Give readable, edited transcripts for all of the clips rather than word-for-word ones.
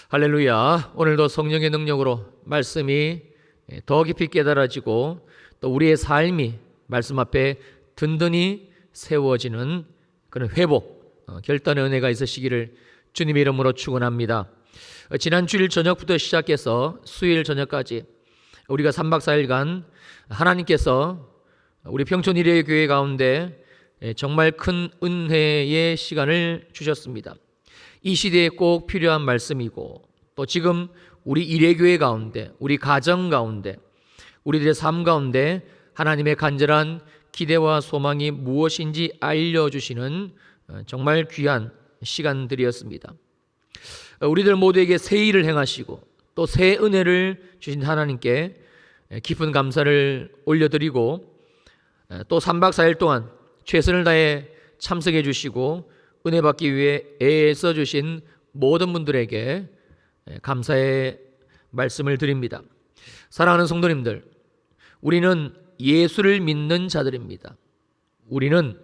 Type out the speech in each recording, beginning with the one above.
할렐루야. 오늘도 성령의 능력으로 말씀이 더 깊이 깨달아지고 또 우리의 삶이 말씀 앞에 든든히 세워지는 그런 회복, 결단의 은혜가 있으시기를 주님의 이름으로 축원합니다. 지난 주일 저녁부터 시작해서 수요일 저녁까지 우리가 3박 4일간 하나님께서 우리 평촌 일회 교회 가운데 정말 큰 은혜의 시간을 주셨습니다. 이 시대에 꼭 필요한 말씀이고 또 지금 우리 일회교회 가운데, 우리 가정 가운데, 우리들의 삶 가운데 하나님의 간절한 기대와 소망이 무엇인지 알려주시는 정말 귀한 시간들이었습니다. 우리들 모두에게 새 일을 행하시고 또 새 은혜를 주신 하나님께 깊은 감사를 올려드리고 또 3박 4일 동안 최선을 다해 참석해 주시고 은혜 받기 위해 애써 주신 모든 분들에게 감사의 말씀을 드립니다. 사랑하는 성도님들, 우리는 예수를 믿는 자들입니다. 우리는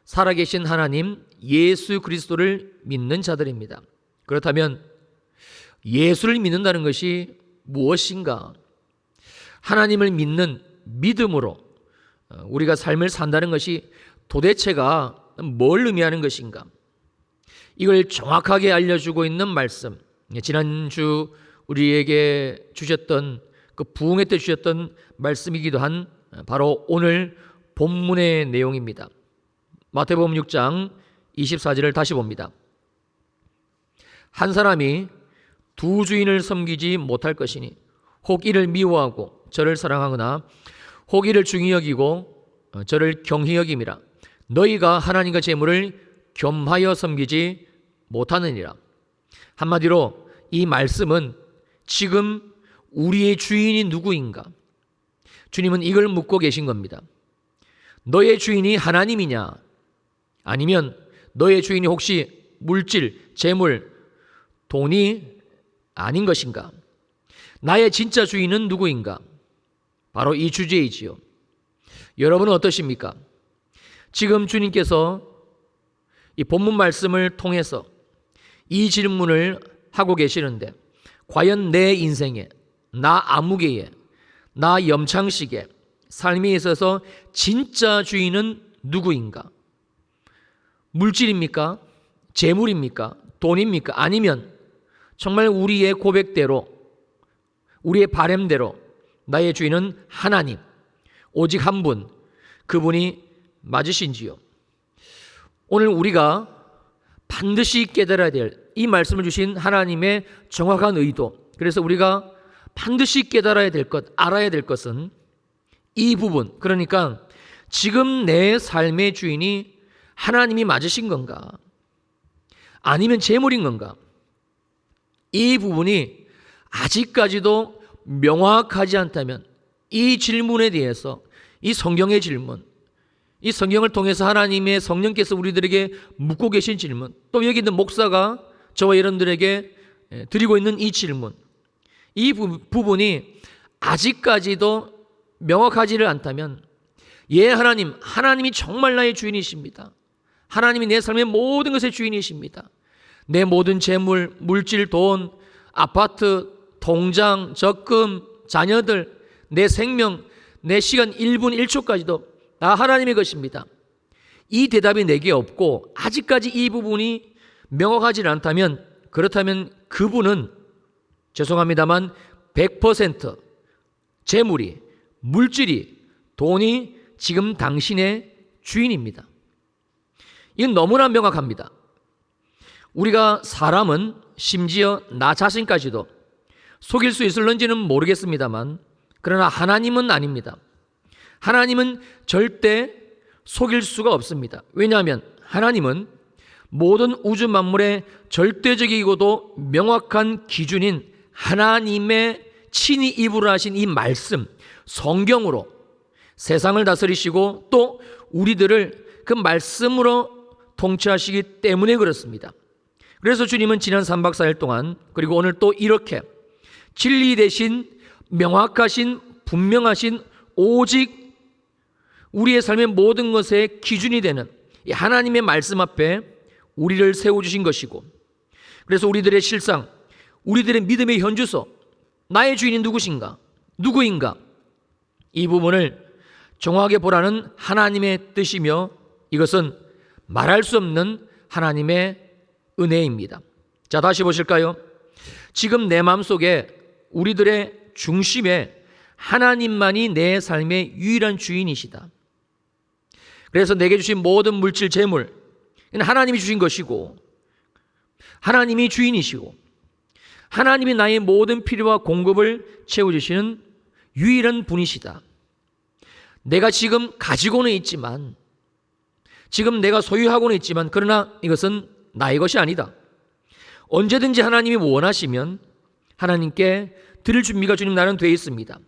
살아계신 하나님 예수 그리스도를 믿는 자들입니다. 그렇다면 예수를 믿는다는 것이 무엇인가? 하나님을 믿는 믿음으로 우리가 삶을 산다는 것이 도대체가 뭘 의미하는 것인가? 이걸 정확하게 알려주고 있는 말씀, 지난주 우리에게 주셨던 그 부흥회 때 주셨던 말씀이기도 한 바로 오늘 본문의 내용입니다. 마태복음 6장 24절을 다시 봅니다. 한 사람이 두 주인을 섬기지 못할 것이니 혹 이를 미워하고 저를 사랑하거나 혹 이를 중히 여기고 저를 경히 여김이라. 너희가 하나님과 재물을 겸하여 섬기지 못하느니라. 한마디로 이 말씀은 지금 우리의 주인이 누구인가? 주님은 이걸 묻고 계신 겁니다. 너의 주인이 하나님이냐? 아니면 너의 주인이 혹시 물질, 재물, 돈이 아닌 것인가? 나의 진짜 주인은 누구인가? 바로 이 주제이지요. 여러분은 어떠십니까? 지금 주님께서 이 본문 말씀을 통해서 이 질문을 하고 계시는데 과연 내 인생에, 나 아무개에, 나 염창식에 삶에 있어서 진짜 주인은 누구인가? 물질입니까? 재물입니까? 돈입니까? 아니면 정말 우리의 고백대로, 우리의 바램대로 나의 주인은 하나님, 오직 한 분, 그분이 맞으신지요? 오늘 우리가 반드시 깨달아야 될 이 말씀을 주신 하나님의 정확한 의도, 그래서 우리가 반드시 깨달아야 될 것, 알아야 될 것은 이 부분, 그러니까 지금 내 삶의 주인이 하나님이 맞으신 건가? 아니면 재물인 건가? 이 부분이 아직까지도 명확하지 않다면 이 질문에 대해서, 이 성경의 질문, 이 성경을 통해서 하나님의 성령께서 우리들에게 묻고 계신 질문, 또 여기 있는 목사가 저와 여러분들에게 드리고 있는 이 질문, 이 부분이 아직까지도 명확하지를 않다면 하나님, 하나님이 정말 나의 주인이십니다. 하나님이 내 삶의 모든 것의 주인이십니다. 내 모든 재물, 물질, 돈, 아파트, 통장, 적금, 자녀들, 내 생명, 내 시간 1분 1초까지도 다 하나님의 것입니다. 이 대답이 내게 없고 아직까지 이 부분이 명확하지 않다면, 그렇다면 그분은 죄송합니다만 100% 재물이, 물질이, 돈이 지금 당신의 주인입니다. 이건 너무나 명확합니다. 우리가 사람은 심지어 나 자신까지도 속일 수 있을런지는 모르겠습니다만 그러나 하나님은 아닙니다. 하나님은 절대 속일 수가 없습니다. 왜냐하면 하나님은 모든 우주 만물의 절대적이고도 명확한 기준인 하나님의 친히 입으로 하신 이 말씀, 성경으로 세상을 다스리시고 또 우리들을 그 말씀으로 통치하시기 때문에 그렇습니다. 그래서 주님은 지난 3박 4일 동안, 그리고 오늘 또 이렇게 진리 대신 명확하신, 분명하신, 오직 우리의 삶의 모든 것의 기준이 되는 이 하나님의 말씀 앞에 우리를 세워주신 것이고, 그래서 우리들의 실상, 우리들의 믿음의 현주소, 나의 주인이 누구인가? 이 부분을 정확하게 보라는 하나님의 뜻이며 이것은 말할 수 없는 하나님의 은혜입니다. 자, 다시 보실까요? 지금 내 마음속에 우리들의 중심에 하나님만이 내 삶의 유일한 주인이시다. 그래서 내게 주신 모든 물질, 재물, 하나님이 주신 것이고 하나님이 주인이시고 하나님이 나의 모든 필요와 공급을 채워주시는 유일한 분이시다. 내가 지금 가지고는 있지만, 지금 내가 소유하고는 있지만, 그러나 이것은 나의 것이 아니다. 언제든지 하나님이 원하시면 하나님께 드릴 준비가 주님 나는 되어 있습니다.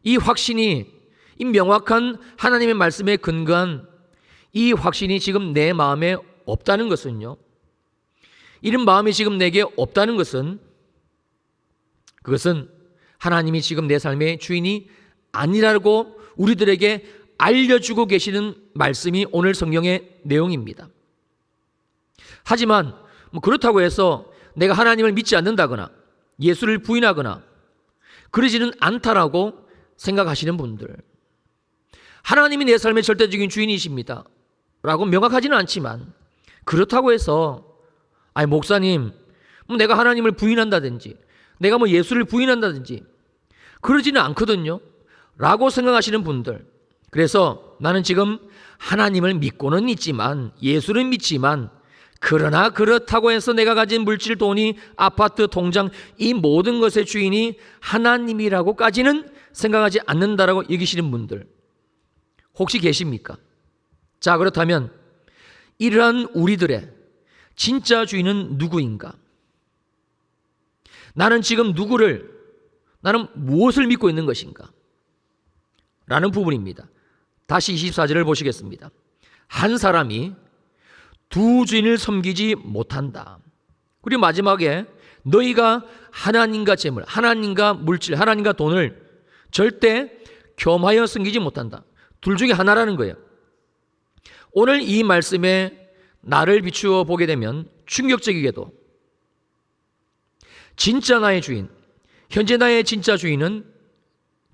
이 확신이, 이 명확한 하나님의 말씀에 근거한 이 확신이 지금 내 마음에 없다는 것은요, 이런 마음이 지금 내게 없다는 것은, 그것은 하나님이 지금 내 삶의 주인이 아니라고 우리들에게 알려주고 계시는 말씀이 오늘 성경의 내용입니다. 하지만 그렇다고 해서 내가 하나님을 믿지 않는다거나 예수를 부인하거나 그러지는 않다라고 생각하시는 분들, 하나님이 내 삶의 절대적인 주인이십니다 라고 명확하지는 않지만, 그렇다고 해서 목사님, 내가 하나님을 부인한다든지 내가 예수를 부인한다든지 그러지는 않거든요 라고 생각하시는 분들, 그래서 나는 지금 하나님을 믿고는 있지만, 예수를 믿지만, 그러나 그렇다고 해서 내가 가진 물질, 돈이, 아파트, 통장, 이 모든 것의 주인이 하나님이라고까지는 생각하지 않는다라고 여기시는 분들 혹시 계십니까? 자, 그렇다면 이러한 우리들의 진짜 주인은 누구인가? 나는 지금 나는 무엇을 믿고 있는 것인가? 라는 부분입니다. 다시 24절을 보시겠습니다. 한 사람이 두 주인을 섬기지 못한다. 그리고 마지막에 너희가 하나님과 재물, 하나님과 물질, 하나님과 돈을 절대 겸하여 섬기지 못한다. 둘 중에 하나라는 거예요. 오늘 이 말씀에 나를 비추어 보게 되면 충격적이게도 진짜 나의 주인, 현재 나의 진짜 주인은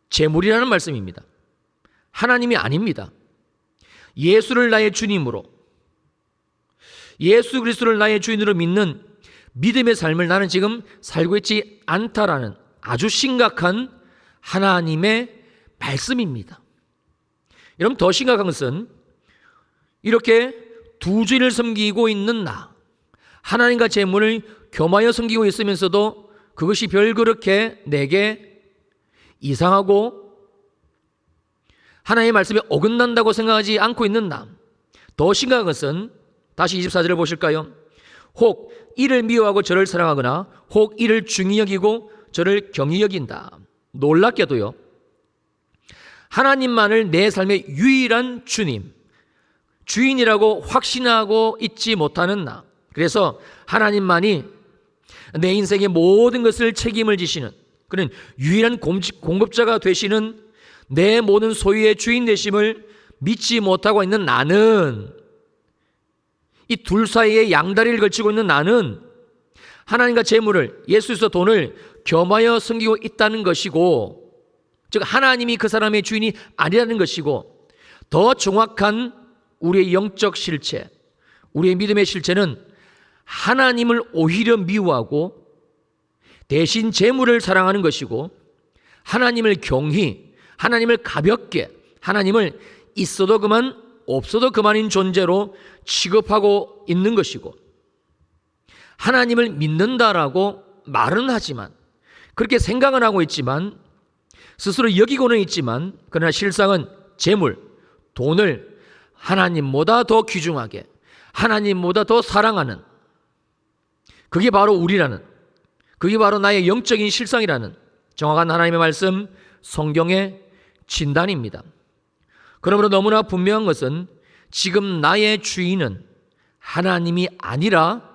재물이라는 말씀입니다. 하나님이 아닙니다. 예수를 나의 주님으로, 예수 그리스도를 나의 주인으로 믿는 믿음의 삶을 나는 지금 살고 있지 않다라는 아주 심각한 하나님의 말씀입니다. 여러분, 더 심각한 것은 이렇게 두 주인을 섬기고 있는 나, 하나님과 재물을 겸하여 섬기고 있으면서도 그것이 별 그렇게 내게 이상하고 하나님의 말씀에 어긋난다고 생각하지 않고 있는 나, 더 심각한 것은 다시 24절을 보실까요? 혹 이를 미워하고 저를 사랑하거나 혹 이를 중히 여기고 저를 경히 여긴다. 놀랍게도요, 하나님만을 내 삶의 유일한 주인이라고 확신하고 있지 못하는 나, 그래서 하나님만이 내 인생의 모든 것을 책임을 지시는 그런 유일한 공급자가 되시는 내 모든 소유의 주인 되심을 믿지 못하고 있는 나는, 이 둘 사이에 양다리를 걸치고 있는 나는 하나님과 재물을, 예수 그리스도 돈을 겸하여 섬기고 있다는 것이고, 즉 하나님이 그 사람의 주인이 아니라는 것이고, 더 정확한 우리의 영적 실체, 우리의 믿음의 실체는 하나님을 오히려 미워하고 대신 재물을 사랑하는 것이고, 하나님을 경히, 하나님을 가볍게, 하나님을 있어도 그만 없어도 그만인 존재로 취급하고 있는 것이고, 하나님을 믿는다라고 말은 하지만, 그렇게 생각은 하고 있지만, 스스로 여기고는 있지만, 그러나 실상은 재물, 돈을 하나님보다 더 귀중하게, 하나님보다 더 사랑하는, 그게 바로 우리라는, 그게 바로 나의 영적인 실상이라는 정확한 하나님의 말씀, 성경의 진단입니다. 그러므로 너무나 분명한 것은 지금 나의 주인은 하나님이 아니라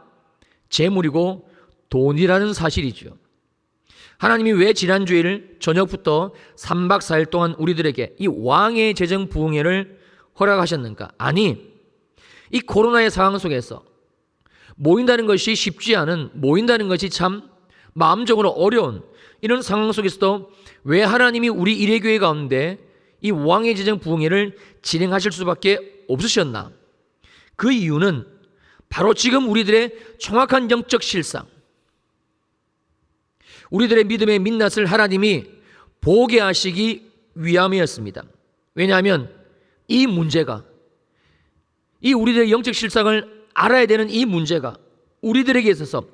재물이고 돈이라는 사실이죠. 하나님이 왜 지난주일 저녁부터 3박 4일 동안 우리들에게 이 왕의 재정 부흥회를 허락하셨는가? 아니, 이 코로나의 상황 속에서 모인다는 것이 쉽지 않은, 모인다는 것이 참 마음적으로 어려운 이런 상황 속에서도 왜 하나님이 우리 일회교회 가운데 이 왕의 제정 부흥회를 진행하실 수밖에 없으셨나? 그 이유는 바로 지금 우리들의 정확한 영적 실상, 우리들의 믿음의 민낯을 하나님이 보게 하시기 위함이었습니다. 왜냐하면 이 문제가, 이 우리들의 영적 실상을 알아야 되는 이 문제가 우리들에게 있어서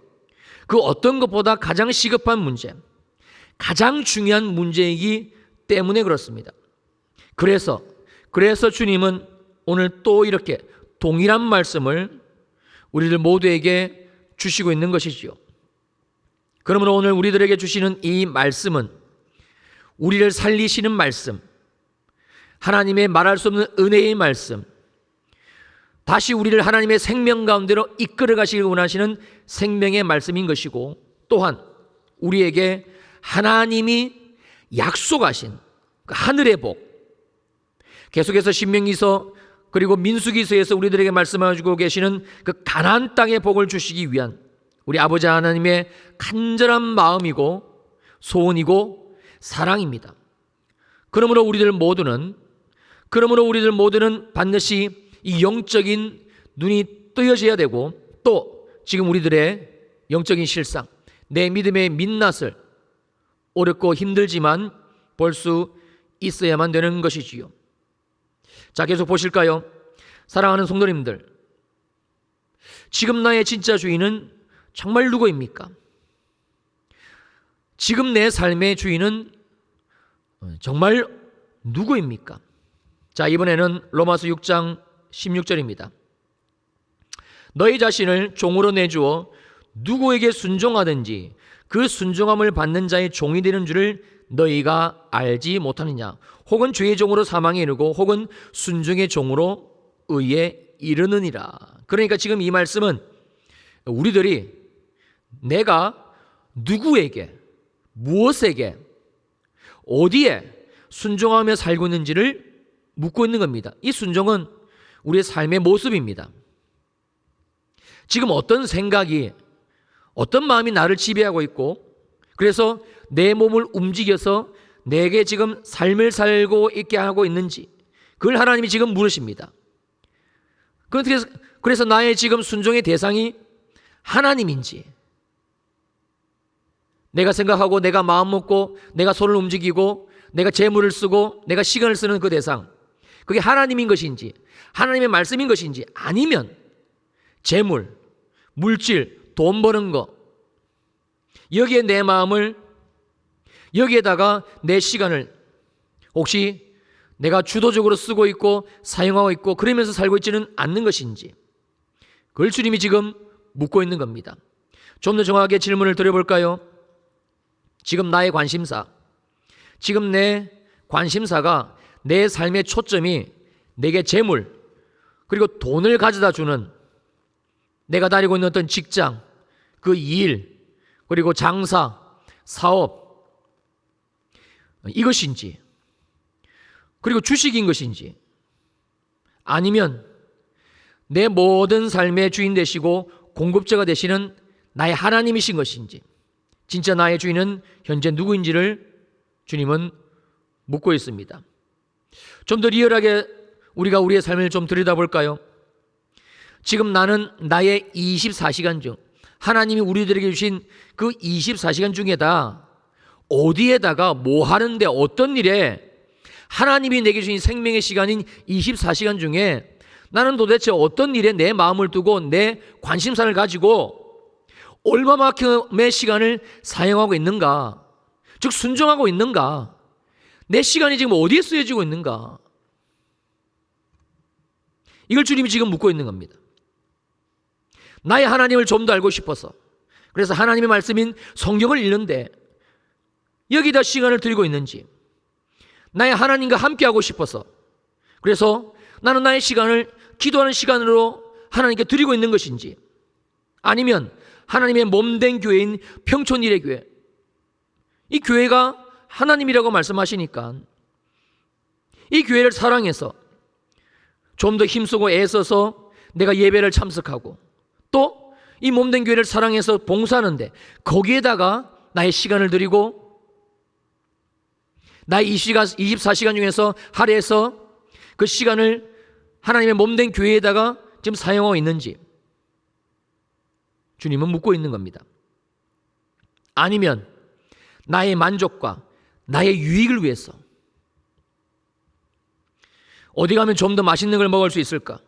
그 어떤 것보다 가장 시급한 문제, 가장 중요한 문제이기 때문에 그렇습니다. 그래서 주님은 오늘 또 이렇게 동일한 말씀을 우리들 모두에게 주시고 있는 것이지요. 그러므로 오늘 우리들에게 주시는 이 말씀은 우리를 살리시는 말씀, 하나님의 말할 수 없는 은혜의 말씀, 다시 우리를 하나님의 생명 가운데로 이끌어 가시길 원하시는 생명의 말씀인 것이고, 또한 우리에게 하나님이 약속하신 그 하늘의 복, 계속해서 신명기서 그리고 민수기서에서 우리들에게 말씀하시고 계시는 그 가나안 땅의 복을 주시기 위한 우리 아버지 하나님의 간절한 마음이고 소원이고 사랑입니다. 그러므로 우리들 모두는 반드시 이 영적인 눈이 뜨여져야 되고, 또 지금 우리들의 영적인 실상, 내 믿음의 민낯을 어렵고 힘들지만 볼 수 있어야만 되는 것이지요. 자, 계속 보실까요? 사랑하는 성도님들, 지금 나의 진짜 주인은 정말 누구입니까? 지금 내 삶의 주인은 정말 누구입니까? 자, 이번에는 로마서 6장 16절입니다. 너희 자신을 종으로 내주어 누구에게 순종하든지 그 순종함을 받는 자의 종이 되는 줄을 너희가 알지 못하느냐? 혹은 죄의 종으로 사망에 이르고 혹은 순종의 종으로 의에 이르느니라. 그러니까 지금 이 말씀은 우리들이 내가 누구에게, 무엇에게, 어디에 순종하며 살고 있는지를 묻고 있는 겁니다. 이 순종은 우리의 삶의 모습입니다. 지금 어떤 생각이, 어떤 마음이 나를 지배하고 있고, 그래서 내 몸을 움직여서 내게 지금 삶을 살고 있게 하고 있는지, 그걸 하나님이 지금 물으십니다. 그래서 나의 지금 순종의 대상이 하나님인지, 내가 생각하고 내가 마음 먹고 내가 손을 움직이고 내가 재물을 쓰고 내가 시간을 쓰는 그 대상, 그게 하나님인 것인지 하나님의 말씀인 것인지, 아니면 재물, 물질, 돈 버는 거, 여기에 내 마음을, 여기에다가 내 시간을 혹시 내가 주도적으로 쓰고 있고 사용하고 있고 그러면서 살고 있지는 않는 것인지, 그걸 주님이 지금 묻고 있는 겁니다. 좀 더 정확하게 질문을 드려볼까요? 지금 나의 관심사, 지금 내 관심사가, 내 삶의 초점이 내게 재물 그리고 돈을 가져다 주는, 내가 다니고 있는 어떤 직장, 그 일, 그리고 장사, 사업, 이것인지, 그리고 주식인 것인지, 아니면 내 모든 삶의 주인 되시고 공급자가 되시는 나의 하나님이신 것인지, 진짜 나의 주인은 현재 누구인지를 주님은 묻고 있습니다. 좀 더 리얼하게 우리가 우리의 삶을 좀 들여다볼까요? 지금 나는 나의 24시간 중, 하나님이 우리들에게 주신 그 24시간 중에다 어디에다가 뭐 하는데, 어떤 일에, 하나님이 내게 주신 생명의 시간인 24시간 중에 나는 도대체 어떤 일에 내 마음을 두고 내 관심사를 가지고 얼마만큼의 시간을 사용하고 있는가, 즉 순종하고 있는가, 내 시간이 지금 어디에 쓰여지고 있는가, 이걸 주님이 지금 묻고 있는 겁니다. 나의 하나님을 좀 더 알고 싶어서, 그래서 하나님의 말씀인 성경을 읽는데 여기다 시간을 들이고 있는지, 나의 하나님과 함께하고 싶어서, 그래서 나는 나의 시간을 기도하는 시간으로 하나님께 드리고 있는 것인지, 아니면 하나님의 몸된 교회인 평촌일의 교회, 이 교회가 하나님이라고 말씀하시니까 이 교회를 사랑해서 좀 더 힘쓰고 애써서 내가 예배를 참석하고, 또 이 몸된 교회를 사랑해서 봉사하는데 거기에다가 나의 시간을 드리고 나의 24시간 중에서 할애해서 그 시간을 하나님의 몸된 교회에다가 지금 사용하고 있는지 주님은 묻고 있는 겁니다. 아니면 나의 만족과 나의 유익을 위해서 어디 가면 좀 더 맛있는 걸 먹을 수 있을까?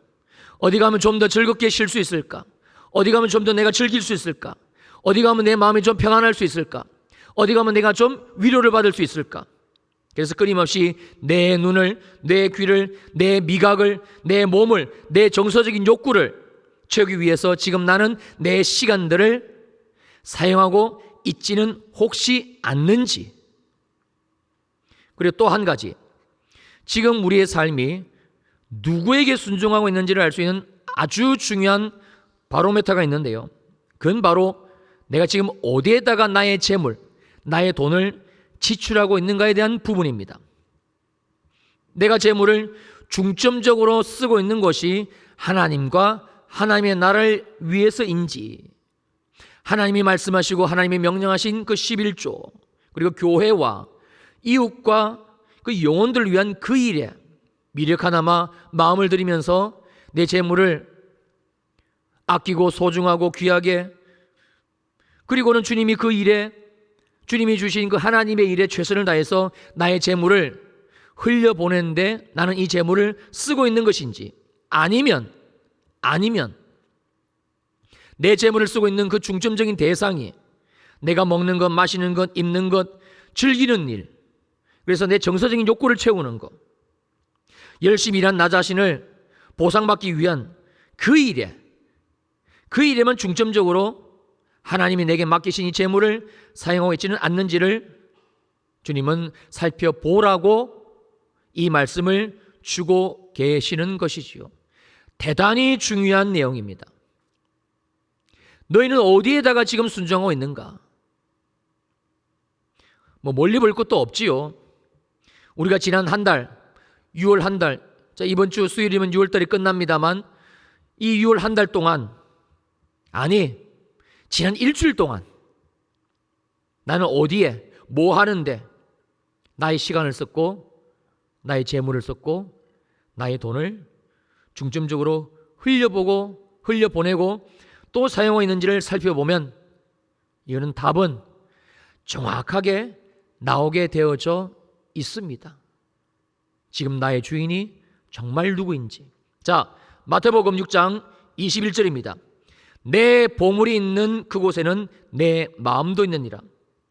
어디 가면 좀 더 즐겁게 쉴 수 있을까? 어디 가면 좀 더 내가 즐길 수 있을까? 어디 가면 내 마음이 좀 평안할 수 있을까? 어디 가면 내가 좀 위로를 받을 수 있을까? 그래서 끊임없이 내 눈을, 내 귀를, 내 미각을, 내 몸을, 내 정서적인 욕구를 채우기 위해서 지금 나는 내 시간들을 사용하고 있지는 혹시 않는지. 그리고 또 한 가지, 지금 우리의 삶이 누구에게 순종하고 있는지를 알 수 있는 아주 중요한 바로메터가 있는데요. 그건 바로 내가 지금 어디에다가 나의 재물, 나의 돈을 지출하고 있는가에 대한 부분입니다. 내가 재물을 중점적으로 쓰고 있는 것이 하나님과 하나님의 나라를 위해서인지, 하나님이 말씀하시고 하나님이 명령하신 그 11조, 그리고 교회와 이웃과 그 영혼들을 위한 그 일에 미력 하나마 마음을 들이면서 내 재물을 아끼고 소중하고 귀하게, 그리고는 주님이 그 일에, 주님이 주신 그 하나님의 일에 최선을 다해서 나의 재물을 흘려보내는데 나는 이 재물을 쓰고 있는 것인지, 아니면 내 재물을 쓰고 있는 그 중점적인 대상이 내가 먹는 것, 마시는 것, 입는 것, 즐기는 일, 그래서 내 정서적인 욕구를 채우는 것, 열심히 일한 나 자신을 보상받기 위한 그 일에만 중점적으로 하나님이 내게 맡기신 이 재물을 사용하고 있지는 않는지를 주님은 살펴보라고 이 말씀을 주고 계시는 것이지요. 대단히 중요한 내용입니다. 너희는 어디에다가 지금 순종하고 있는가? 멀리 볼 것도 없지요. 우리가 지난 한 달, 6월 한 달, 자, 이번 주 수요일이면 6월달이 끝납니다만 이 6월 한 달 동안, 아니 지난 일주일 동안 나는 어디에 뭐 하는데 나의 시간을 썼고 나의 재물을 썼고 나의 돈을 중점적으로 흘려보내고 또 사용하고 있는지를 살펴보면 이거는 답은 정확하게 나오게 되어져 있습니다. 지금 나의 주인이 정말 누구인지. 자, 마태복음 6장 21절입니다. 내 보물이 있는 그곳에는 내 마음도 있느니라.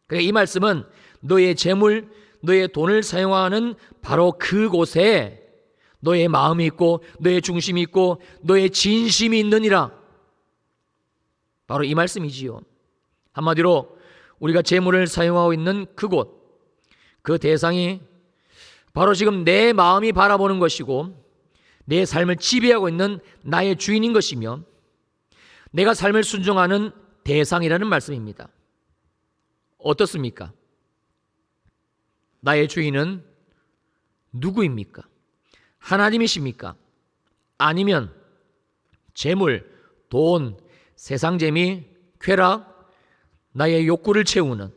그러니까 이 말씀은 너의 재물, 너의 돈을 사용하는 바로 그곳에 너의 마음이 있고 너의 중심이 있고 너의 진심이 있느니라. 바로 이 말씀이지요. 한마디로 우리가 재물을 사용하고 있는 그곳, 그 대상이 바로 지금 내 마음이 바라보는 것이고 내 삶을 지배하고 있는 나의 주인인 것이며 내가 삶을 순종하는 대상이라는 말씀입니다. 어떻습니까? 나의 주인은 누구입니까? 하나님이십니까? 아니면 재물, 돈, 세상 재미, 쾌락, 나의 욕구를 채우는,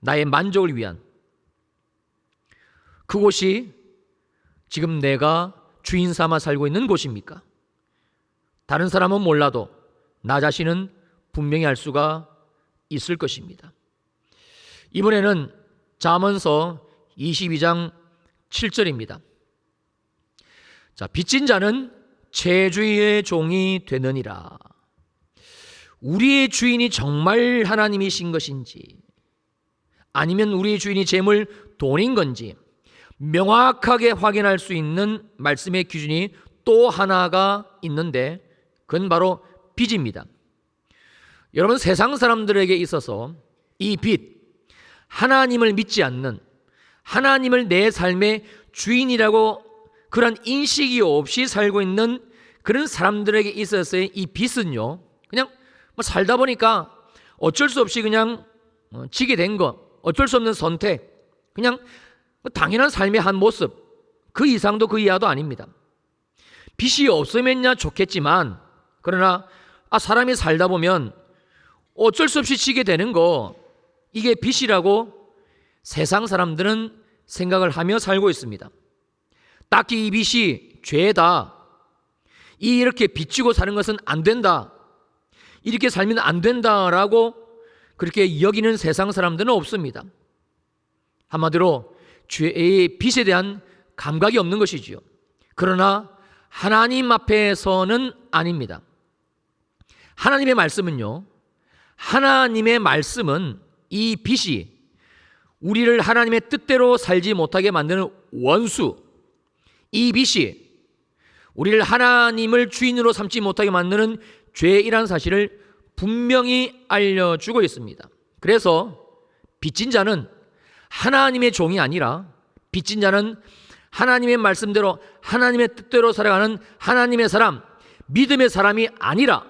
나의 만족을 위한 그곳이 지금 내가 주인 삼아 살고 있는 곳입니까? 다른 사람은 몰라도 나 자신은 분명히 알 수가 있을 것입니다. 이번에는 잠언서 22장 7절입니다. 자, 빚진 자는 채주의 종이 되느니라. 우리의 주인이 정말 하나님이신 것인지, 아니면 우리의 주인이 재물, 돈인 건지 명확하게 확인할 수 있는 말씀의 기준이 또 하나가 있는데 그건 바로 빚입니다. 여러분, 세상 사람들에게 있어서 이 빚, 하나님을 믿지 않는, 하나님을 내 삶의 주인이라고 그런 인식이 없이 살고 있는 그런 사람들에게 있어서의 이 빚은요, 그냥 살다 보니까 어쩔 수 없이 그냥 지게 된 것, 어쩔 수 없는 선택, 그냥 당연한 삶의 한 모습, 그 이상도 그 이하도 아닙니다. 빚이 없으면야 좋겠지만, 그러나 사람이 살다 보면 어쩔 수 없이 지게 되는 거, 이게 빚이라고 세상 사람들은 생각을 하며 살고 있습니다. 딱히 이 빚이 죄다, 이렇게 빚지고 사는 것은 안 된다, 이렇게 살면 안 된다라고 그렇게 여기는 세상 사람들은 없습니다. 한마디로 죄의 빚에 대한 감각이 없는 것이지요. 그러나 하나님 앞에서는 아닙니다. 하나님의 말씀은요, 하나님의 말씀은 이 빚이 우리를 하나님의 뜻대로 살지 못하게 만드는 원수, 이 빚이 우리를 하나님을 주인으로 삼지 못하게 만드는 죄이라는 사실을 분명히 알려주고 있습니다. 그래서 빚진 자는 하나님의 종이 아니라 빚진 자는 하나님의 말씀대로 하나님의 뜻대로 살아가는 하나님의 사람, 믿음의 사람이 아니라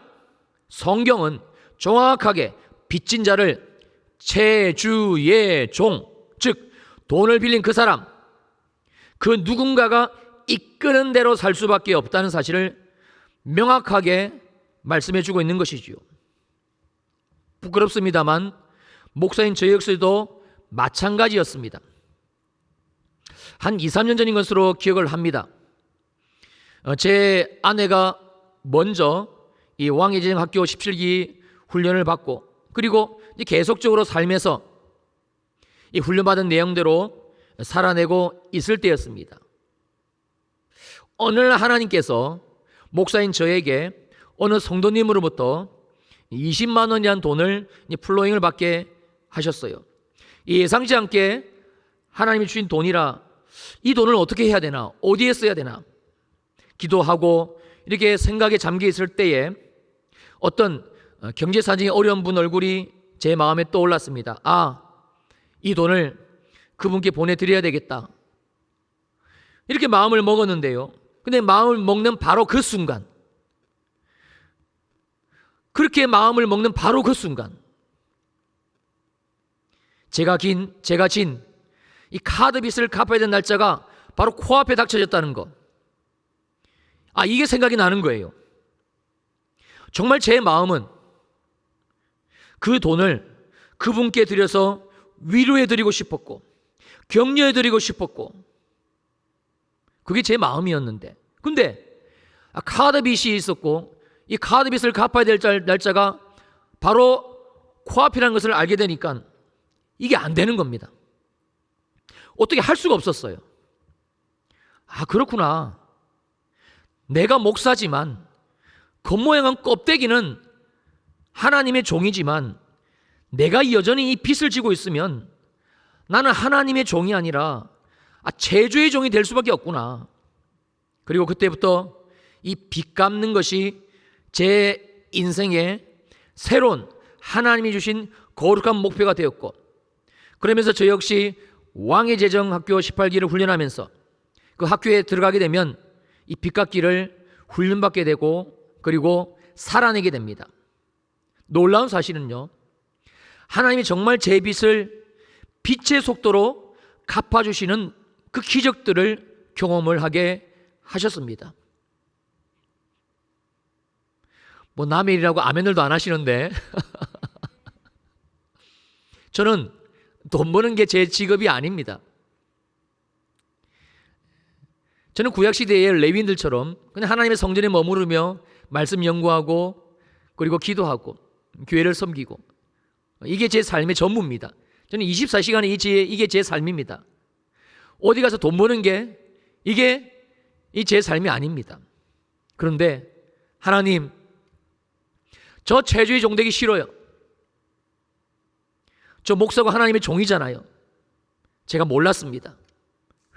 성경은 정확하게 빚진 자를 채주의 종, 즉 돈을 빌린 그 사람, 그 누군가가 이끄는 대로 살 수밖에 없다는 사실을 명확하게 말씀해 주고 있는 것이지요. 부끄럽습니다만 목사인 저 역시도 마찬가지였습니다. 한 2, 3년 전인 것으로 기억을 합니다. 제 아내가 먼저 이 왕예제정학교 17기 훈련을 받고, 그리고 계속적으로 삶에서 이 훈련받은 내용대로 살아내고 있을 때였습니다. 어느 날 하나님께서 목사인 저에게 어느 성도님으로부터 20만 원이라는 돈을 플로잉을 받게 하셨어요. 예상치 않게 하나님이 주신 돈이라 이 돈을 어떻게 해야 되나, 어디에 써야 되나 기도하고 이렇게 생각에 잠겨 있을 때에 어떤 경제 사정이 어려운 분 얼굴이 제 마음에 떠올랐습니다. 이 돈을 그분께 보내드려야 되겠다, 이렇게 마음을 먹었는데요. 근데 마음을 먹는 바로 그 순간, 그렇게 마음을 먹는 바로 그 순간, 제가 진 이 카드 빚을 갚아야 되는 날짜가 바로 코앞에 닥쳐졌다는 거. 이게 생각이 나는 거예요. 정말 제 마음은 그 돈을 그분께 드려서 위로해 드리고 싶었고, 격려해 드리고 싶었고, 그게 제 마음이었는데, 근데 카드 빚이 있었고 이 카드 빚을 갚아야 될 날짜가 바로 코앞이라는 것을 알게 되니까 이게 안 되는 겁니다. 어떻게 할 수가 없었어요. 그렇구나. 내가 목사지만 겉모양은 껍데기는 하나님의 종이지만 내가 여전히 이 빚을 지고 있으면 나는 하나님의 종이 아니라 제주의 종이 될 수밖에 없구나. 그리고 그때부터 이 빚 갚는 것이 제 인생의 새로운 하나님이 주신 거룩한 목표가 되었고, 그러면서 저 역시 왕예제정학교 18기를 훈련하면서 그 학교에 들어가게 되면 이 빚 갚기를 훈련받게 되고, 그리고 살아내게 됩니다. 놀라운 사실은요, 하나님이 정말 제 빚을 빛의 속도로 갚아주시는 그 기적들을 경험을 하게 하셨습니다. 남의 일이라고 아멘들도 안 하시는데 저는 돈 버는 게 제 직업이 아닙니다. 저는 구약시대의 레위인들처럼 그냥 하나님의 성전에 머무르며 말씀 연구하고, 그리고 기도하고 교회를 섬기고, 이게 제 삶의 전부입니다. 저는 24시간에 이게 제 삶입니다. 어디 가서 돈 버는 게 이게 제 삶이 아닙니다. 그런데 하나님, 저 체주의 종 되기 싫어요. 저 목사가 하나님의 종이잖아요. 제가 몰랐습니다.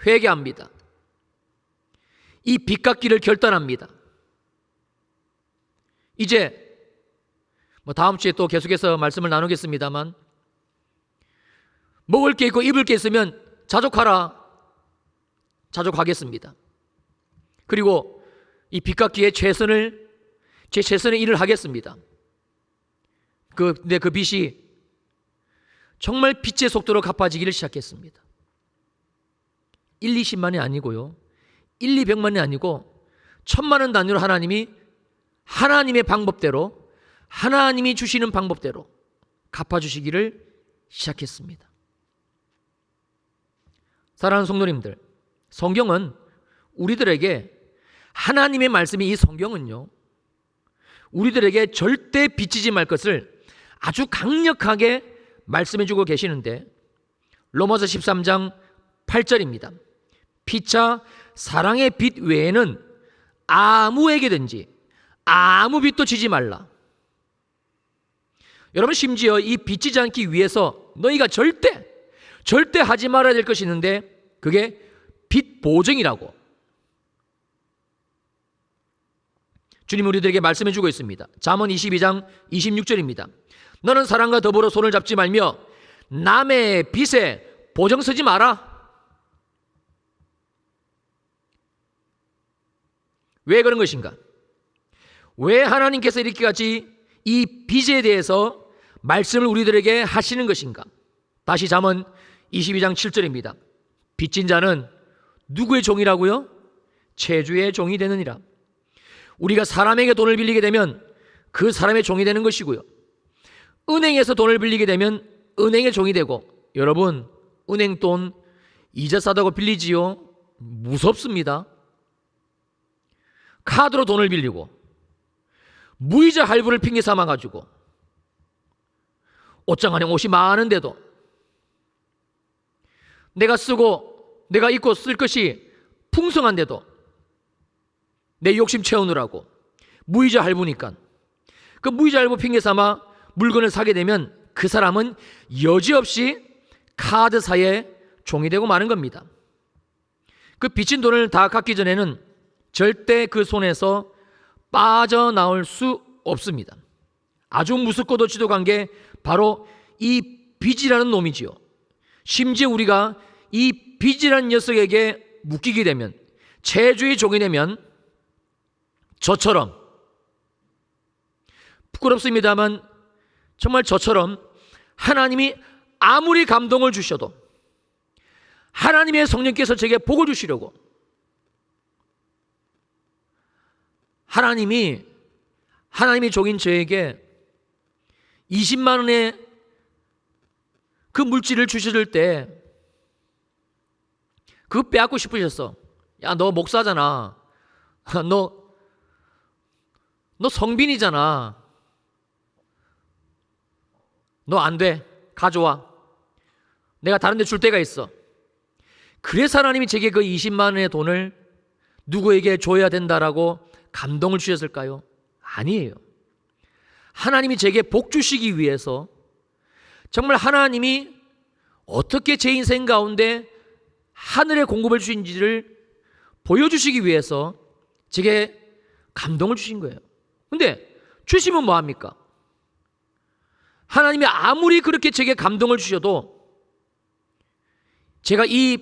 회개합니다. 이 빚 갚기를 결단합니다. 이제 다음 주에 또 계속해서 말씀을 나누겠습니다만, 먹을 게 있고 입을 게 있으면 자족하라. 자족하겠습니다. 그리고 이 빚 갚기에 제 최선의 일을 하겠습니다. 근데 그 빚이 정말 빛의 속도로 갚아지기를 시작했습니다. 1, 20만이 아니고요, 1, 200만이 아니고 1000만 원 단위로 하나님이 하나님의 방법대로 하나님이 주시는 방법대로 갚아주시기를 시작했습니다. 사랑하는 성도님들, 성경은 우리들에게, 하나님의 말씀이, 이 성경은요, 우리들에게 절대 빚지지 말 것을 아주 강력하게 말씀해 주고 계시는데, 로마서 13장 8절입니다. 피차 사랑의 빚 외에는 아무에게든지 아무 빚도 지지 말라. 여러분, 심지어 이 빚지지 않기 위해서 너희가 절대 하지 말아야 될 것이 있는데, 그게 빚 보증이라고 주님 우리들에게 말씀해 주고 있습니다. 잠언 22장 26절입니다. 너는 사람과 더불어 손을 잡지 말며 남의 빚에 보증 서지 마라. 왜 그런 것인가? 왜 하나님께서 이렇게까지 이 빚에 대해서 말씀을 우리들에게 하시는 것인가? 다시 잠언 22장 7절입니다. 빚진 자는 누구의 종이라고요? 채주의 종이 되느니라. 우리가 사람에게 돈을 빌리게 되면 그 사람의 종이 되는 것이고요, 은행에서 돈을 빌리게 되면 은행의 종이 되고, 여러분, 은행 돈 이자 싸다고 빌리지요? 무섭습니다. 카드로 돈을 빌리고 무이자 할부를 핑계 삼아가지고 옷장 안에 옷이 많은데도 내가 입고 쓸 것이 풍성한데도 내 욕심 채우느라고 무이자 할부니까 그 무이자 할부 핑계 삼아 물건을 사게 되면 그 사람은 여지없이 카드사의 종이 되고 마는 겁니다. 그 빚진 돈을 다 갚기 전에는 절대 그 손에서 빠져나올 수 없습니다. 아주 무섭고도 지독한 게 바로 이 빚이라는 놈이지요. 심지어 우리가 이 빚이라는 녀석에게 묶이게 되면, 채주의 종이 되면, 저처럼, 부끄럽습니다만 정말 저처럼 하나님이 아무리 감동을 주셔도 하나님의 성령께서 제게 복을 주시려고 하나님의 종인 저에게 20만 원의 그 물질을 주실 때 그거 빼앗고 싶으셨어. 야, 너 목사잖아. 너 성빈이잖아. 너 안 돼. 가져와. 내가 다른 데 줄 데가 있어. 그래서 하나님이 제게 그 20만 원의 돈을 누구에게 줘야 된다라고 감동을 주셨을까요? 아니에요. 하나님이 제게 복 주시기 위해서, 정말 하나님이 어떻게 제 인생 가운데 하늘의 공급을 주신지를 보여주시기 위해서 제게 감동을 주신 거예요. 근데 주시면 뭐합니까? 하나님이 아무리 그렇게 제게 감동을 주셔도 제가 이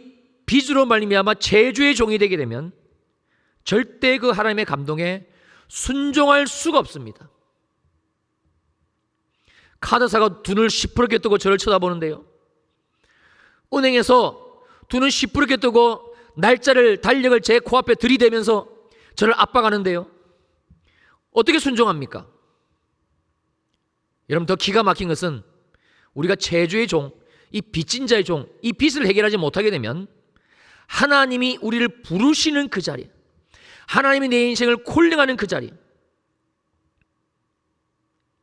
빚으로 말미암아 채주의 종이 되게 되면 절대 그 하나님의 감동에 순종할 수가 없습니다. 카드사가 눈을 시퍼렇게 뜨고 저를 쳐다보는데요, 은행에서 두 눈 시퍼렇게 뜨고 날짜를, 달력을 제 코앞에 들이대면서 저를 압박하는데요, 어떻게 순종합니까? 여러분, 더 기가 막힌 것은 우리가 채주의 종, 이 빚진 자의 종, 이 빚을 해결하지 못하게 되면 하나님이 우리를 부르시는 그 자리, 하나님이 내 인생을 콜링하는 그 자리,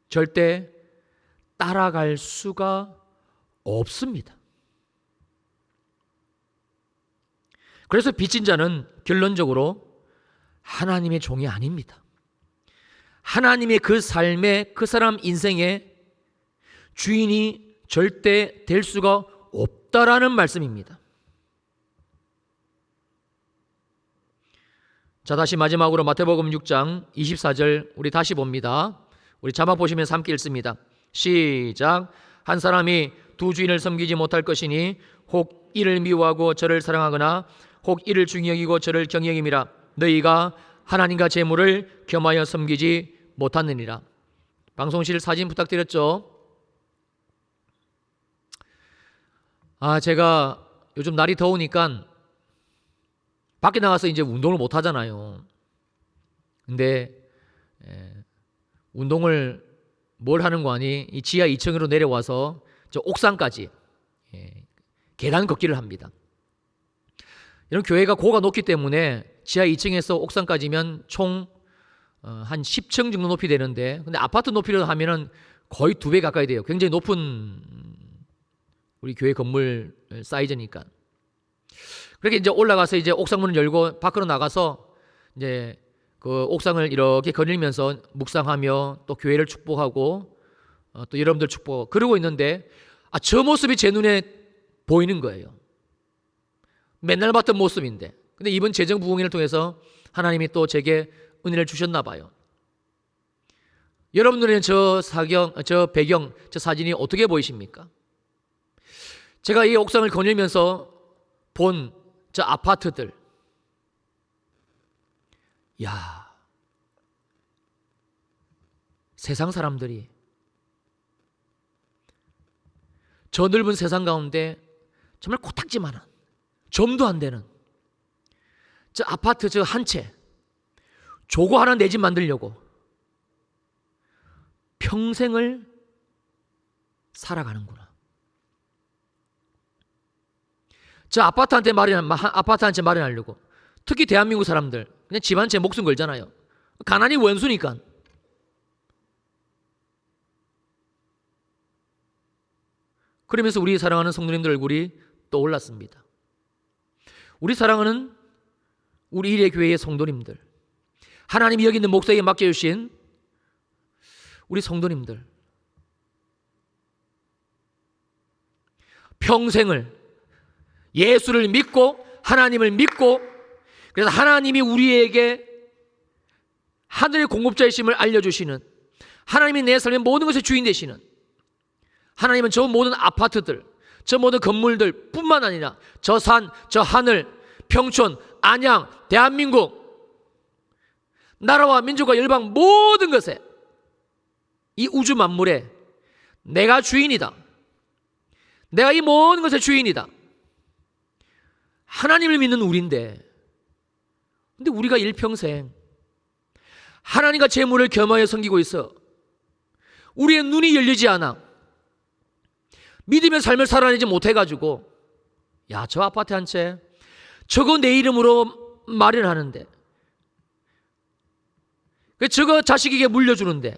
절대 따라갈 수가 없습니다. 그래서 빚진 자는 결론적으로 하나님의 종이 아닙니다. 하나님의 그 삶의, 그 사람 인생의 주인이 절대 될 수가 없다라는 말씀입니다. 자, 다시 마지막으로 마태복음 6장 24절 우리 다시 봅니다. 우리 자막 보시면 함께 읽습니다. 시작. 한 사람이 두 주인을 섬기지 못할 것이니 혹 이를 미워하고 저를 사랑하거나 혹 이를 중히 여기고 저를 경히 여김이라. 너희가 하나님과 재물을 겸하여 섬기지 못하느니라. 방송실 사진 부탁드렸죠? 제가 요즘 날이 더우니까 밖에 나가서 이제 운동을 못 하잖아요. 근데 운동을 뭘 하는 거 아니? 이 지하 2층으로 내려와서 저 옥상까지 계단 걷기를 합니다. 이런 교회가 고가 높기 때문에 지하 2층에서 옥상까지면 총 한 10층 정도 높이 되는데, 근데 아파트 높이로 하면은 거의 2배 가까이 돼요. 굉장히 높은 우리 교회 건물 사이즈니까. 그렇게 이제 올라가서 이제 옥상문을 열고 밖으로 나가서 이제 그 옥상을 이렇게 거닐면서 묵상하며 또 교회를 축복하고 또 여러분들 축복하고 그러고 있는데, 저 모습이 제 눈에 보이는 거예요. 맨날 봤던 모습인데, 근데 이번 재정 부흥회를 통해서 하나님이 또 제게 은혜를 주셨나 봐요. 여러분들은 저 배경, 저 사진이 어떻게 보이십니까? 제가 이 옥상을 거닐면서 본 저 아파트들, 야, 세상 사람들이 저 넓은 세상 가운데 정말 코딱지만한, 점도 안 되는 저 아파트 저 한 채, 조거 하나 내 집 만들려고 평생을 살아가는구나. 저 아파트한테 마련하려고, 특히 대한민국 사람들 그냥 집 한 채 목숨 걸잖아요. 가난이 원수니까. 그러면서 우리 사랑하는 성도님들 얼굴이 떠올랐습니다. 우리 사랑하는 우리 일의 교회의 성도님들, 하나님이 여기 있는 목사에게 맡겨주신 우리 성도님들, 평생을 예수를 믿고 하나님을 믿고, 그래서 하나님이 우리에게 하늘의 공급자이심을 알려주시는, 하나님이 내 삶의 모든 것의 주인 되시는, 하나님은 저 모든 아파트들, 저 모든 건물들 뿐만 아니라 저 산, 저 하늘, 평촌, 안양, 대한민국, 나라와 민족과 열방 모든 것에, 이 우주 만물에 내가 주인이다. 내가 이 모든 것의 주인이다. 하나님을 믿는 우리인데, 근데 우리가 일평생 하나님과 재물을 겸하여 섬기고 있어 우리의 눈이 열리지 않아 믿음의 삶을 살아내지 못해가지고, 야, 저 아파트 한 채 저거 내 이름으로 마련하는데, 저거 자식에게 물려주는데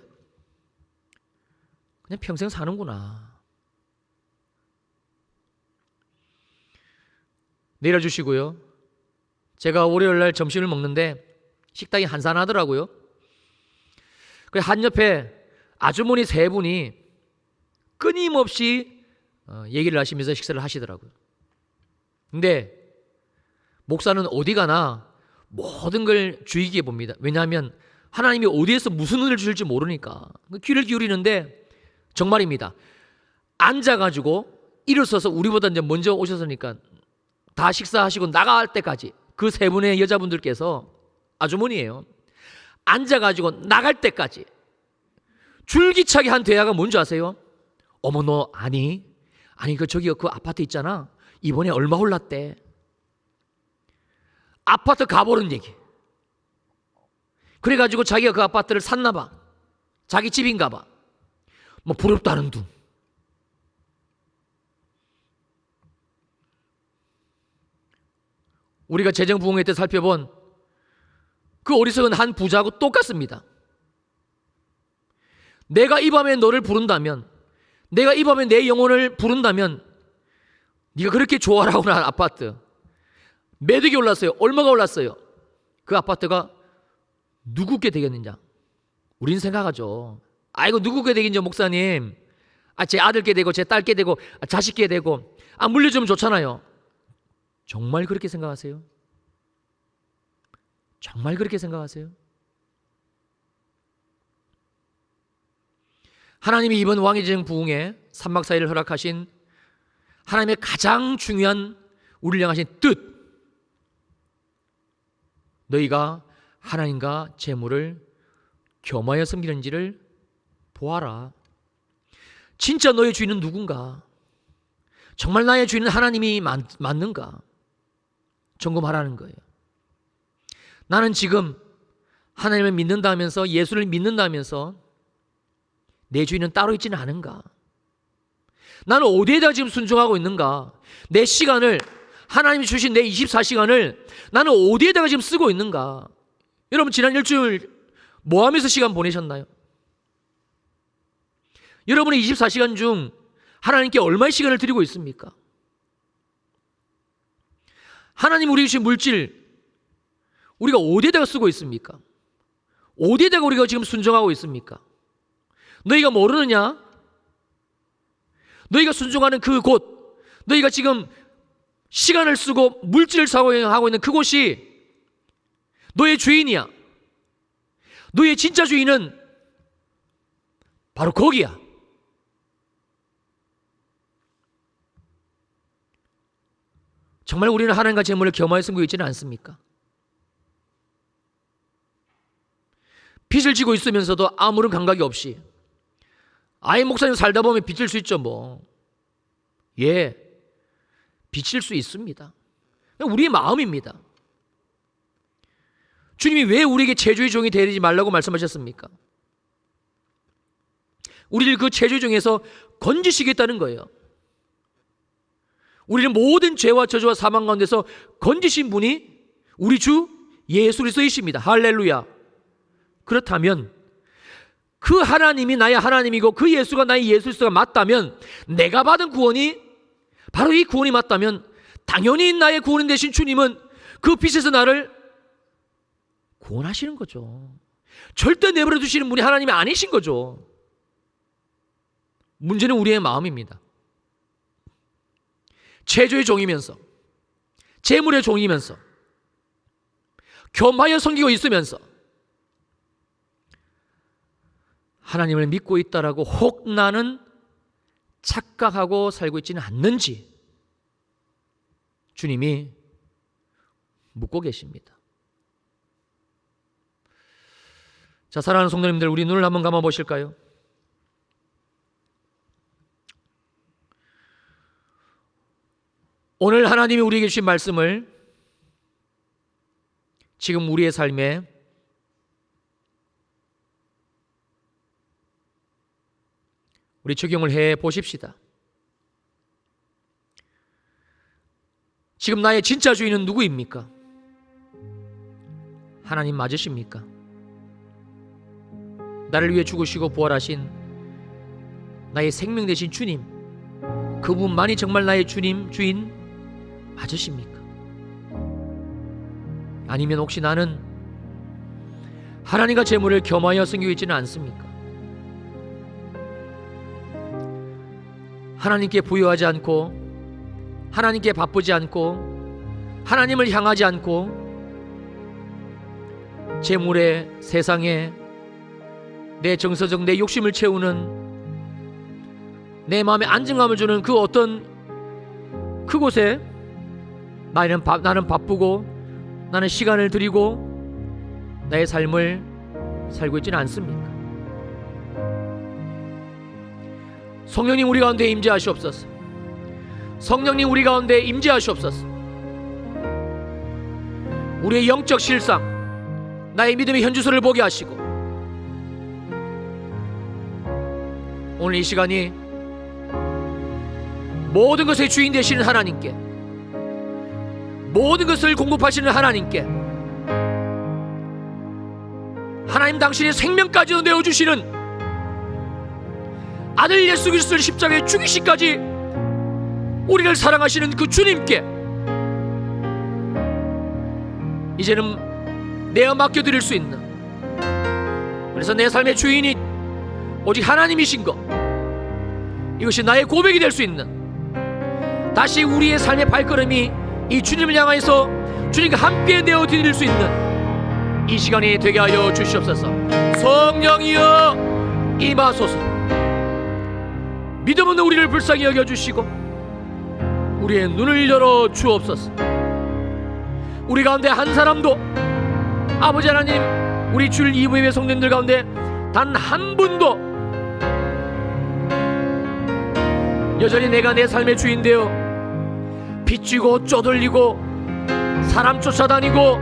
그냥 평생 사는구나. 내려주시고요. 제가 월요일날 점심을 먹는데 식당이 한산하더라고요. 한 옆에 아주머니 3분이 끊임없이 얘기를 하시면서 식사를 하시더라고요. 근데 목사는 어디 가나 모든 걸 주의 깊게 봅니다. 왜냐하면 하나님이 어디에서 무슨 은혜를 주실지 모르니까 귀를 기울이는데, 정말입니다. 앉아가지고 일어서서, 우리보다 이제 먼저 오셨으니까 다 식사하시고 나갈 때까지 그 3분의 여자분들께서, 아주머니예요, 앉아가지고 나갈 때까지 줄기차게 한 대화가 뭔지 아세요? 어머, 너 아니 저기 그 아파트 있잖아, 이번에 얼마 올랐대. 아파트 가보는 얘기. 그래가지고 자기가 그 아파트를 샀나 봐. 자기 집인가 봐. 뭐 부럽다는 둥. 우리가 재정부흥회 때 살펴본 그 어리석은 한 부자하고 똑같습니다. 내가 이 밤에 너를 부른다면, 내가 이 밤에 내 영혼을 부른다면, 네가 그렇게 좋아라고 한 아파트 매덕이 올랐어요. 얼마가 올랐어요? 그 아파트가 누구께 되겠느냐? 우린 생각하죠. 아이고, 누구께 되겠냐, 목사님. 제 아들께 되고 제 딸께 되고 자식께 되고 물려주면 좋잖아요. 정말 그렇게 생각하세요? 정말 그렇게 생각하세요? 하나님이 이번 왕의제정 부흥에 3박 4일을 허락하신 하나님의 가장 중요한 우리를 향하신 뜻, 너희가 하나님과 재물을 겸하여 섬기는지를 보아라. 진짜 너의 주인은 누군가? 정말 나의 주인은 하나님이 맞는가? 점검하라는 거예요. 나는 지금 하나님을 믿는다면서, 예수를 믿는다면서 내 주인은 따로 있지는 않은가? 나는 어디에다 지금 순종하고 있는가? 내 시간을, 하나님이 주신 내 24시간을 나는 어디에다가 지금 쓰고 있는가? 여러분, 지난 일주일 뭐 하면서 시간 보내셨나요? 여러분의 24시간 중 하나님께 얼마의 시간을 드리고 있습니까? 하나님 우리 주신 물질 우리가 어디에다가 쓰고 있습니까? 어디에다가 우리가 지금 순종하고 있습니까? 너희가 모르느냐? 너희가 순종하는 그 곳, 너희가 지금 시간을 쓰고 물질을 사용하고 있는 그곳이 너의 주인이야. 너의 진짜 주인은 바로 거기야. 정말 우리는 하나님과 재물을 겸하여 섬기고 있지는 않습니까? 빚을 지고 있으면서도 아무런 감각이 없이, 아예 목사님 살다 보면 빚질 수 있죠 뭐. 예, 빚질 수 있습니다. 우리의 마음입니다. 주님이 왜 우리에게 체주의 종이 되지 말라고 말씀하셨습니까? 우리를 그 체주의 종에서 건지시겠다는 거예요. 우리는 모든 죄와 저주와 사망 가운데서 건지신 분이 우리 주 예수 그리스도이십니다. 할렐루야. 그렇다면 그 하나님이 나의 하나님이고 그 예수가 나의 예수 그리스도가 맞다면, 내가 받은 구원이 바로 이 구원이 맞다면, 당연히 나의 구원 되신 주님은 그 빚에서 나를 구원하시는 거죠. 절대 내버려 두시는 분이 하나님이 아니신 거죠. 문제는 우리의 마음입니다. 체조의 종이면서, 재물의 종이면서, 겸하여 섬기고 있으면서 하나님을 믿고 있다라고 혹 나는 착각하고 살고 있지는 않는지 주님이 묻고 계십니다. 자, 사랑하는 성도님들, 우리 눈을 한번 감아 보실까요? 오늘 하나님이 우리에게 주신 말씀을 지금 우리의 삶에 우리 적용을 해 보십시다. 지금 나의 진짜 주인은 누구입니까? 하나님 맞으십니까? 나를 위해 죽으시고 부활하신 나의 생명 되신 주님, 그분만이 정말 나의 주님, 주인 맞으십니까? 아니면 혹시 나는 하나님과 재물을 겸하여 섬기고 있지는 않습니까? 하나님께 부여하지 않고, 하나님께 바쁘지 않고, 하나님을 향하지 않고, 재물에, 세상에 내 정서적 내 욕심을 채우는, 내 마음에 안정감을 주는 그 어떤 그곳에 나는 바쁘고, 나는 시간을 들이고 나의 삶을 살고 있지는 않습니까? 성령님 우리 가운데 임재하시옵소서. 성령님 우리 가운데 임재하시옵소서. 우리의 영적 실상, 나의 믿음의 현주소를 보게 하시고, 오늘 이 시간이 모든 것의 주인 되시는 하나님께, 모든 것을 공급하시는 하나님께, 하나님 당신의 생명까지도 내어주시는 아들 예수 그리스도를 십자가에 죽이시까지 우리를 사랑하시는 그 주님께 이제는 내어 맡겨드릴 수 있는, 그래서 내 삶의 주인이 오직 하나님이신 것, 이것이 나의 고백이 될 수 있는, 다시 우리의 삶의 발걸음이 이 주님을 향해서 주님과 함께 내어드릴 수 있는 이 시간이 되게 하여 주시옵소서. 성령이여 임하소서. 믿음 없는 우리를 불쌍히 여겨주시고 우리의 눈을 열어 주옵소서. 우리 가운데 한 사람도, 아버지 하나님, 우리 주일 2부의 성도님들 가운데 단 한 분도 여전히 내가 내 삶의 주인 되어 빚지고 쪼들리고 사람 쫓아다니고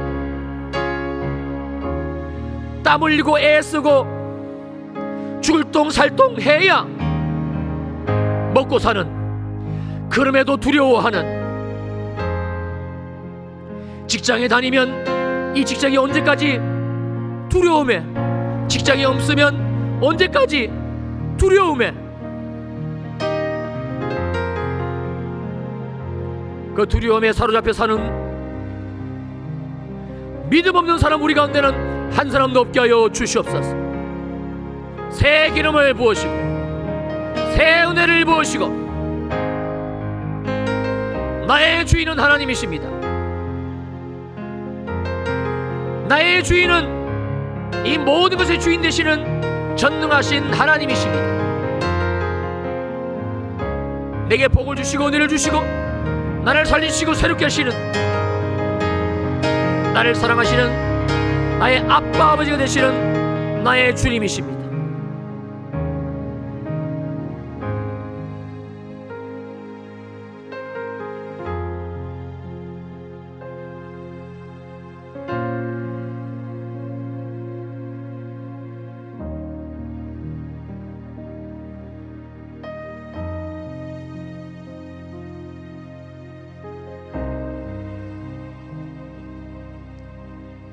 땀 흘리고 애쓰고 죽을 똥 살 똥 해야 먹고 사는, 그럼에도 두려워하는, 직장에 다니면 이 직장이 언제까지 두려움에, 직장이 없으면 언제까지 두려움에, 그 두려움에 사로잡혀 사는 믿음 없는 사람 우리 가운데는 한 사람도 없게 하여 주시옵소서. 새 기름을 부으시고 새 은혜를 부으시고, 나의 주인은 하나님이십니다. 나의 주인은 이 모든 것의 주인 되시는 전능하신 하나님이십니다. 내게 복을 주시고 은혜를 주시고 나를 살리시고 새롭게 하시는, 나를 사랑하시는 나의 아빠 아버지가 되시는 나의 주님이십니다.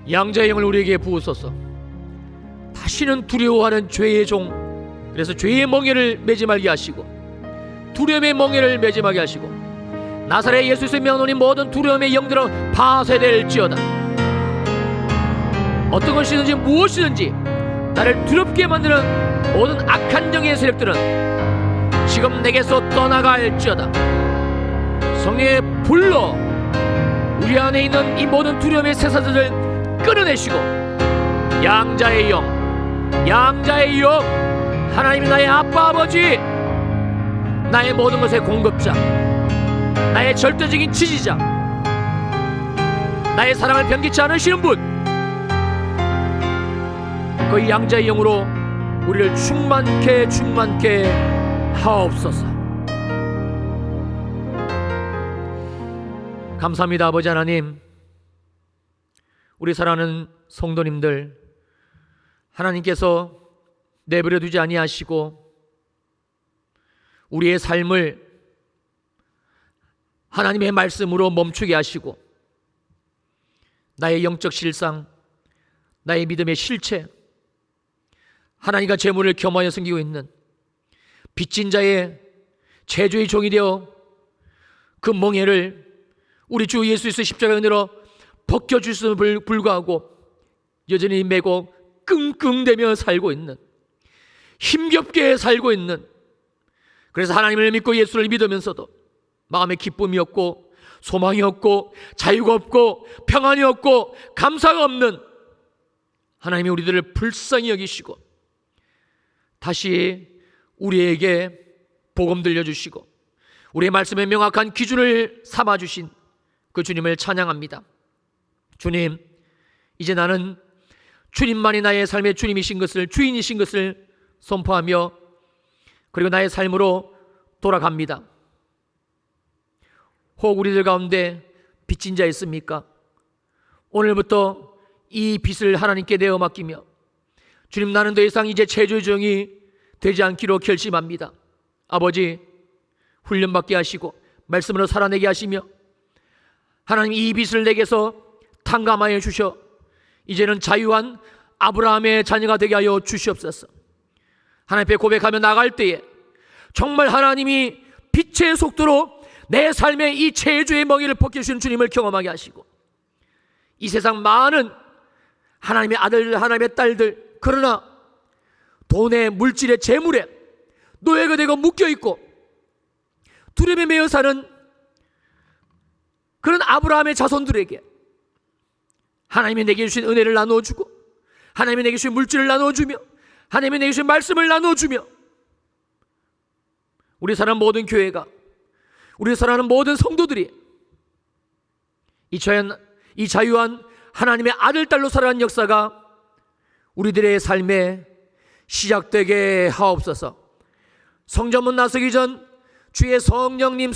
양자의 영을 우리에게 부으소서. 다시는 두려워하는 죄의 종, 그래서 죄의 멍에를 매지 말게 하시고 두려움의 멍에를 매지 말게 하시고, 나사렛 예수의 명하노니 모든 두려움의 영들어 파쇄될지어다. 어떤 것이든지 무엇이든지 나를 두렵게 만드는 모든 악한 영의 세력들은 지금 내게서 떠나갈지어다. 성령의 불로 우리 안에 있는 이 모든 두려움의 쇠사슬을 끊어내시고, 양자의 영, 양자의 영, 하나님이 나의 아빠 아버지, 나의 모든 것의 공급자, 나의 절대적인 지지자, 나의 사랑을 변기치 않으시는 분, 그 양자의 영으로 우리를 충만케 하옵소서. 감사합니다. 아버지 하나님, 우리 사랑하는 성도님들, 하나님께서 내버려 두지 아니하시고 우리의 삶을 하나님의 말씀으로 멈추게 하시고, 나의 영적 실상, 나의 믿음의 실체, 하나님과 재물을 겸하여 섬기고 있는 빚진 자의 제주의 종이 되어 그 멍에를 우리 주 예수 그리스도의 십자가의 은혜로 벗겨주심을 불구하고 여전히 매고 끙끙대며 살고 있는, 힘겹게 살고 있는, 그래서 하나님을 믿고 예수를 믿으면서도 마음에 기쁨이 없고 소망이 없고 자유가 없고 평안이 없고 감사가 없는 하나님이 우리들을 불쌍히 여기시고 다시 우리에게 복음 들려주시고 우리의 말씀에 명확한 기준을 삼아주신 그 주님을 찬양합니다. 주님, 이제 나는 주님만이 나의 삶의 주님이신 것을, 주인이신 것을 선포하며 그리고 나의 삶으로 돌아갑니다. 혹 우리들 가운데 빚진 자 있습니까? 오늘부터 이 빚을 하나님께 내어 맡기며 주님, 나는 더 이상 이제 제주의 종이 되지 않기로 결심합니다. 아버지, 훈련받게 하시고 말씀으로 살아내게 하시며 하나님 이 빚을 내게서 탕감하여 주셔 이제는 자유한 아브라함의 자녀가 되게 하여 주시옵소서. 하나님 앞에 고백하며 나갈 때에 정말 하나님이 빛의 속도로 내 삶의 이 제주의 멍에를 벗겨주시는 주님을 경험하게 하시고, 이 세상 많은 하나님의 아들, 하나님의 딸들, 그러나 돈에, 물질에, 재물에 노예가 되고 묶여있고 두려움에 매여 사는 그런 아브라함의 자손들에게 하나님이 내게 주신 은혜를 나누어주고, 하나님이 내게 주신 물질을 나누어주며, 하나님이 내게 주신 말씀을 나누어주며, 우리 사랑하는 모든 교회가, 우리 사랑하는 모든 성도들이 이 자유한 하나님의 아들, 딸로 살아가는 역사가 우리들의 삶에 시작되게 하옵소서. 성전문 나서기 전 주의 성령님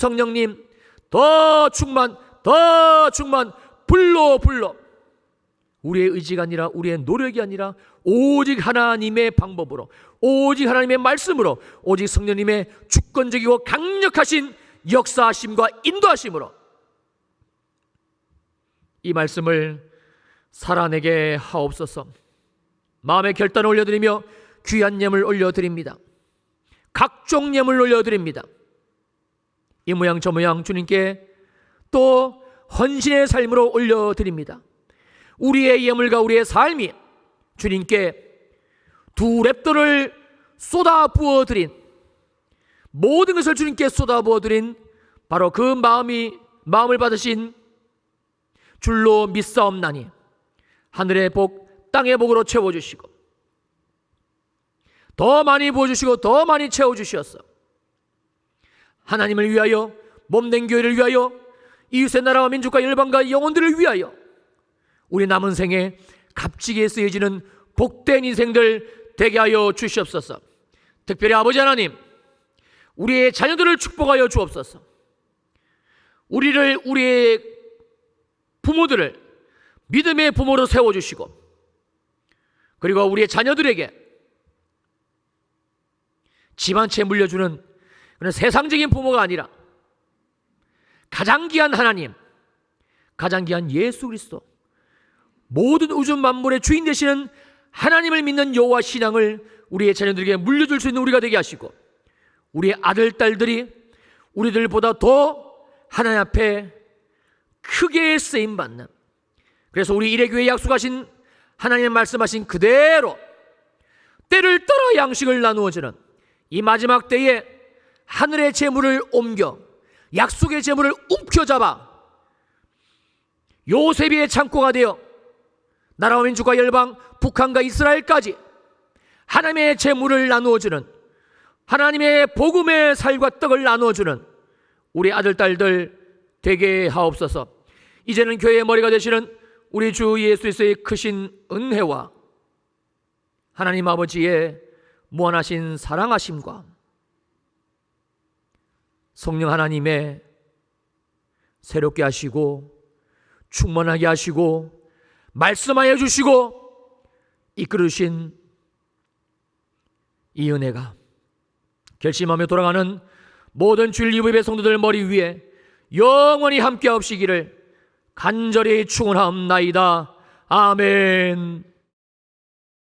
더 충만 불러 우리의 의지가 아니라, 우리의 노력이 아니라 오직 하나님의 방법으로, 오직 하나님의 말씀으로, 오직 성령님의 주권적이고 강력하신 역사하심과 인도하심으로 이 말씀을 살아내게 하옵소서. 마음의 결단을 올려드리며 귀한 예물 올려드립니다. 각종 예물 올려드립니다. 이 모양 저 모양 주님께 또 헌신의 삶으로 올려드립니다. 우리의 예물과 우리의 삶이 주님께 두 랩돌을 쏟아 부어드린, 모든 것을 주님께 쏟아 부어드린 바로 그 마음을 받으신 줄로 믿사옵나니 하늘의 복 땅의 복으로 채워주시고 더 많이 부어주시고 더 많이 채워주시었어. 하나님을 위하여, 몸된 교회를 위하여, 이웃의 나라와 민족과 열방과 영혼들을 위하여 우리 남은 생에 값지게 쓰여지는 복된 인생들 되게 하여 주시옵소서. 특별히 아버지 하나님, 우리의 자녀들을 축복하여 주옵소서. 우리의 부모들을 믿음의 부모로 세워주시고, 그리고 우리의 자녀들에게 집 한 채 물려주는 그런 세상적인 부모가 아니라 가장 귀한 하나님, 가장 귀한 예수 그리스도, 모든 우주 만물의 주인 되시는 하나님을 믿는 여호와 신앙을 우리의 자녀들에게 물려줄 수 있는 우리가 되게 하시고, 우리의 아들, 딸들이 우리들보다 더 하나님 앞에 크게 쓰임받는, 그래서 우리 일회교회에 약속하신 하나님의 말씀하신 그대로 때를 따라 양식을 나누어주는 이 마지막 때에 하늘의 재물을 옮겨 약속의 재물을 움켜잡아 요셉의 창고가 되어 나라와 민족과 열방, 북한과 이스라엘까지 하나님의 재물을 나누어주는, 하나님의 복음의 살과 떡을 나누어주는 우리 아들, 딸들 되게 하옵소서. 이제는 교회의 머리가 되시는 우리 주 예수 그리스도의 크신 은혜와 하나님 아버지의 무한하신 사랑하심과 성령 하나님의 새롭게 하시고 충만하게 하시고 말씀하여 주시고 이끌으신 이 은혜가 결심하며 돌아가는 모든 주일 예배의 성도들 머리 위에 영원히 함께 하옵시기를 간절히 축원하옵나이다. 아멘.